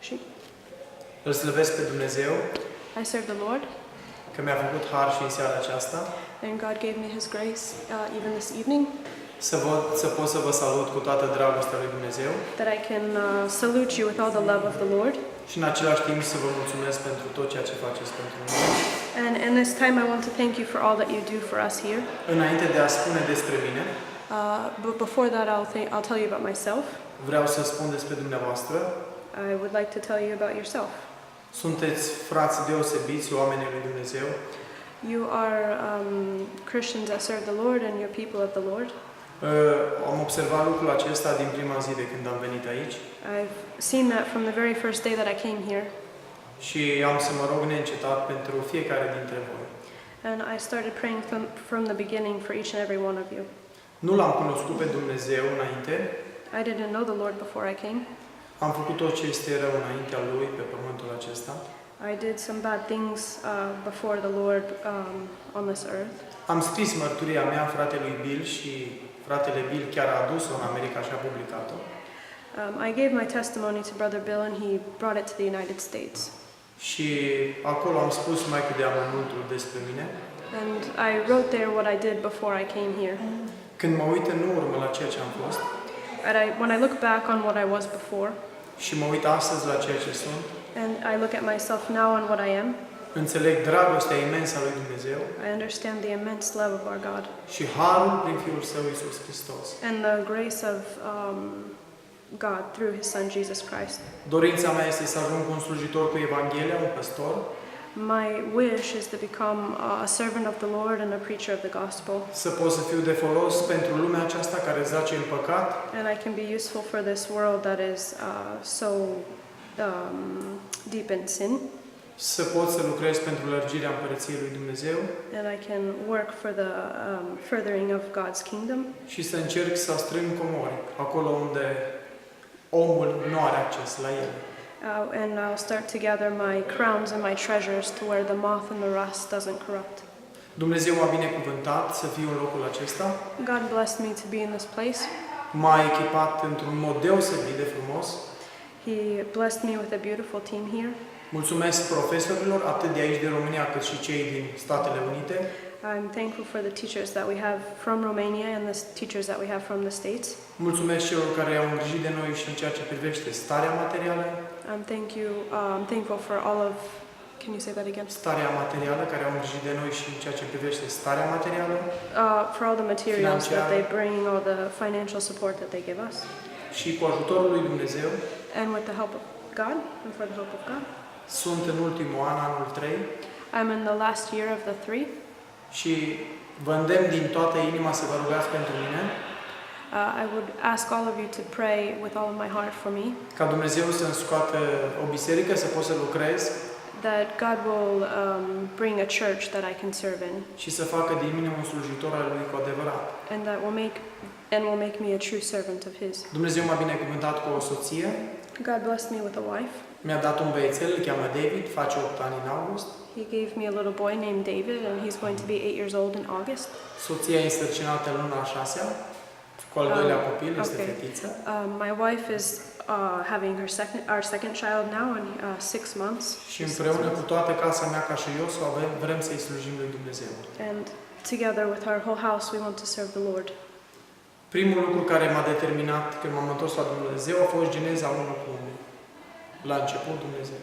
Și Îl slăvesc pe Dumnezeu I serve the Lord, că mi-a făcut har și în seara aceasta and God gave me His grace even this evening, să pot să vă salut cu toată dragostea lui Dumnezeu that I can salute you with all the love of the Lord. și în același timp să vă mulțumesc pentru tot ceea ce faceți pentru noi. And in this time, I want to thank you for all that you do for us here. Înainte de a spune despre mine, But before that, I'll tell you about myself. vreau să spun despre dumneavoastră. I would like to tell you about yourself. Sunteți frați deosebiți, oamenii lui Dumnezeu. You are Christians that serve the Lord and you're people of the Lord. Am observat lucrul acesta din prima zi de când am venit aici I've seen that from the very first day that I came here. și am să mă rog neîncetat pentru fiecare dintre voi. And I started praying from the beginning for each and every one of you. Nu l-am cunoscut pe Dumnezeu înainte, I didn't know the Lord before I came. am făcut tot ce este rău înaintea Lui pe pământul acesta. I did some bad things before the Lord on this earth. Am scris mărturia mea fratelui Bill și fratele Bill chiar a adus-o în America și a publicat-o. I gave my testimony to Brother Bill and he brought it to the United States. Și acolo am spus mai cât de amănuntul despre mine. And I wrote there what I did before I came here. Când mă uit în urmă la ceea ce am fost And when I look back on what I was before, și mă uit astăzi la ceea ce sunt, and I look at myself now and what I am, înțeleg dragostea imensă a lui Dumnezeu I understand the immense love of our God și harul prin Fiul Său Iisus Hristos. and the grace of God through His Son Jesus Christ. Dorința mea este să ajung un slujitor cu Evanghelia, un păstor, My wish is to become a servant of the Lord and a preacher of the gospel. să pot să fiu de folos pentru lumea aceasta care zace în păcat, And I can be useful for this world that is so deep in sin. să pot să lucrez pentru lărgirea împărăției lui Dumnezeu And I can work for the furthering of God's kingdom. și să încerc să strâng comori acolo unde omul nu are acces la ele. And I'll start to gather my crowns and my treasures to where the moth and the rust doesn't corrupt. Dumnezeu m-a binecuvântat să fiu în locul acesta, God blessed me to be in this place. m-a echipat într-un mod deosebit de frumos. He blessed me with a beautiful team here. Mulțumesc profesorilor, atât de aici de România, cât și cei din Statele Unite. I'm thankful for the teachers that we have from Romania and the teachers that we have from the States. Mulțumesc celor care au îngrijit de noi și în ceea ce privește starea materială. I'm thankful for all of, can you say that again? Starea materială, care au îngrijit de noi și în ceea ce privește starea materială. For all the materials that they bring, all the financial support that they give us. Și cu ajutorul lui Dumnezeu. And with the help of God, and for the help of God. Sunt în ultimul an, anul 3. I'm in the last year of the 3. Și vă îndemn din toată inima să vă rugați pentru mine. I would ask all of you to pray with all of my heart for me. Ca Dumnezeu să-mi scoată o biserică să pot să lucrez. That God will bring a church that I can serve in. Și să facă din mine un slujitor al lui cu adevărat. And that will make me a true servant of His. Dumnezeu m-a binecuvântat cu o soție. God blessed me with a wife. Mi-a dat un băiețel, îl cheamă David, face 8 ani în august. He gave me a little boy named David, and he's going to be 8 years old in August. Soția e însărcinată în luna a 6-a, cu al doilea copil, este fetiță. My wife is having our second child now in 6 months. Și împreună cu toată casa mea, ca și eu, vrem să-i slujim lui Dumnezeu. And together with our whole house, we want to serve the Lord. Primul lucru care m-a determinat când m-am întors la Dumnezeu a fost Geneza 1:1. La început Dumnezeu.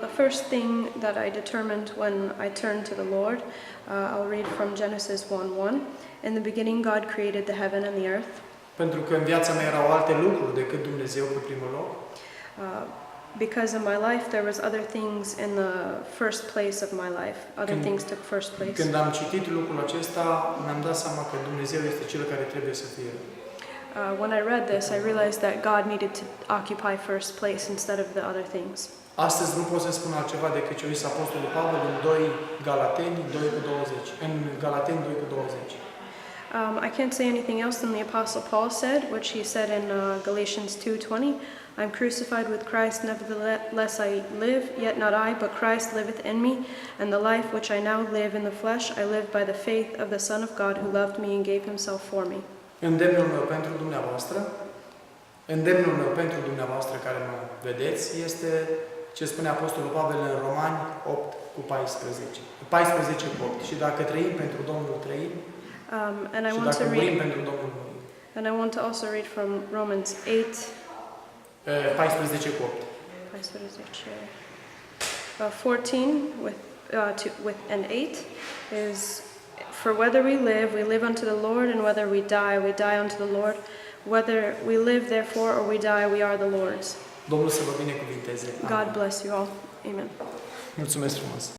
The first thing that I determined when I turned to the Lord, I'll read from Genesis 1:1. In the beginning, God created the heaven and the earth. Pentru că în viața mea erau alte lucruri decât Dumnezeu pe primul loc. Because in my life there was other things in the first place of my life. Other things took first place. Când am citit lucrul acesta, mi-am dat seama că Dumnezeu este cel care trebuie să fie. When I read this, I realized that God needed to occupy first place instead of the other things. Astăzi nu pot să spun altceva decât ce a zis Apostolul Pavel în 2 Galateni 2:20. În Galateni 2:20. I can't say anything else than the Apostle Paul said, which he said in Galatians 2:20. I'm crucified with Christ, nevertheless I live, yet not I, but Christ liveth in me, and the life which I now live in the flesh, I live by the faith of the Son of God who loved me and gave himself for me. Îndemnul meu pentru dumneavoastră Îndemnul meu pentru dumneavoastră care mă vedeți este ce spune Apostolul Pavel în Romani 8 cu 14. 14 cu 8. Și dacă trăim pentru Domnul trăim, And I și want dacă to murim read, pentru Domnul murim. and I want to also read from Romans 8, 14 cu 8. 14 with and 8 is, for whether we live unto the Lord, and whether we die unto the Lord. Whether we live, therefore, or we die, we are the Lord's. Domnul să vă binecuvinteze. God bless you all. Amen. Mulțumesc frumos.